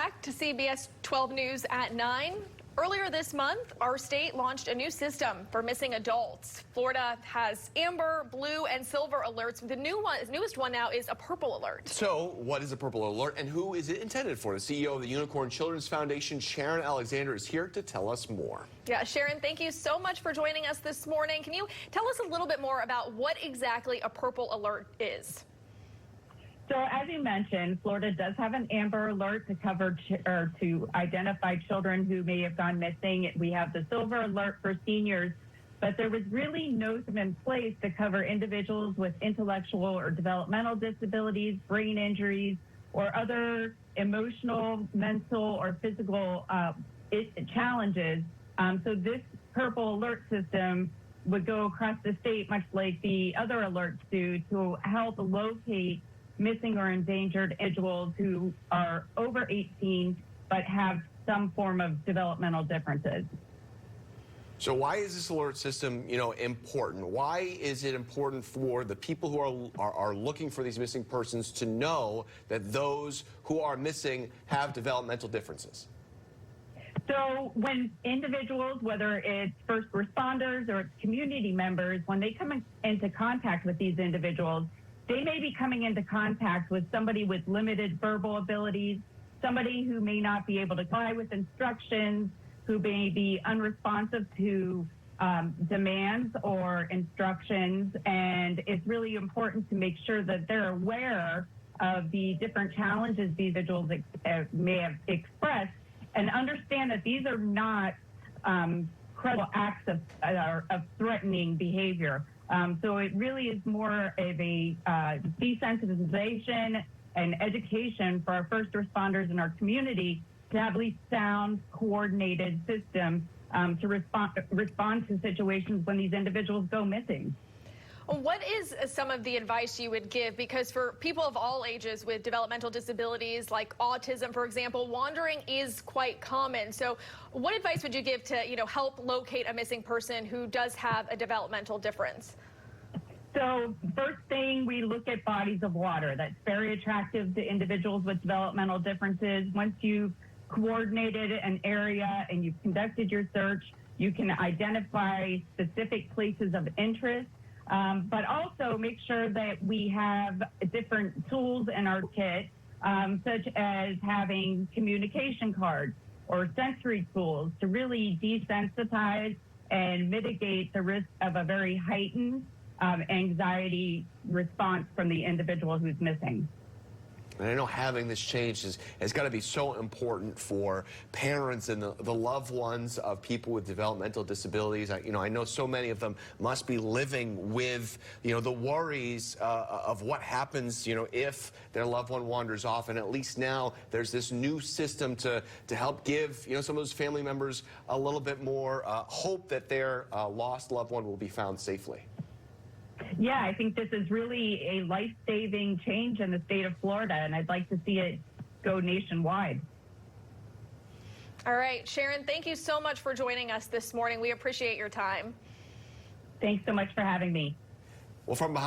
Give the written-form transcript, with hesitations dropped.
back to CBS 12 News at 9. Earlier this month, our state launched a new system for missing adults. Florida has amber, blue, and silver alerts. The newest one now is a purple alert. So what is a purple alert and who is it intended for? The CEO of the Unicorn Children's Foundation, Sharon Alexander, is here to tell us more. Yeah, Sharon, thank you so much for joining us this morning. Can you tell us a little bit more about what exactly a purple alert is? So as you mentioned, Florida does have an amber alert to cover or to identify children who may have gone missing. We have the silver alert for seniors, but there was really no system in place to cover individuals with intellectual or developmental disabilities, brain injuries, or other emotional, mental, or physical challenges. So this purple alert system would go across the state, much like the other alerts do, to help locate missing or endangered individuals who are over 18 but have some form of developmental differences. So why is this alert system, important? Why is it important for the people who are looking for these missing persons to know that those who are missing have developmental differences? So when individuals, whether it's first responders or it's community members, when they come into contact with these individuals, they may be coming into contact with somebody with limited verbal abilities, somebody who may not be able to comply with instructions, who may be unresponsive to demands or instructions. And it's really important to make sure that they're aware of the different challenges these individuals may have expressed and understand that these are not credible acts of threatening behavior. So it really is more of a desensitization and education for our first responders in our community to have at least sound, coordinated system to respond to situations when these individuals go missing. What is some of the advice you would give? Because for people of all ages with developmental disabilities like autism, for example, wandering is quite common. So what advice would you give to, help locate a missing person who does have a developmental difference? So first thing, we look at bodies of water. That's very attractive to individuals with developmental differences. Once you've coordinated an area and you've conducted your search, you can identify specific places of interest. But also make sure that we have different tools in our kit, such as having communication cards or sensory tools to really desensitize and mitigate the risk of a very heightened anxiety response from the individual who's missing. And I know having this change has got to be so important for parents and the loved ones of people with developmental disabilities. I know so many of them must be living with, the worries of what happens, if their loved one wanders off. And at least now there's this new system to help give, some of those family members a little bit more hope that their lost loved one will be found safely. Yeah, I think this is really a life-saving change in the state of Florida, and I'd like to see it go nationwide. All right, Sharon, thank you so much for joining us this morning. We appreciate your time. Thanks so much for having me. Well, from behind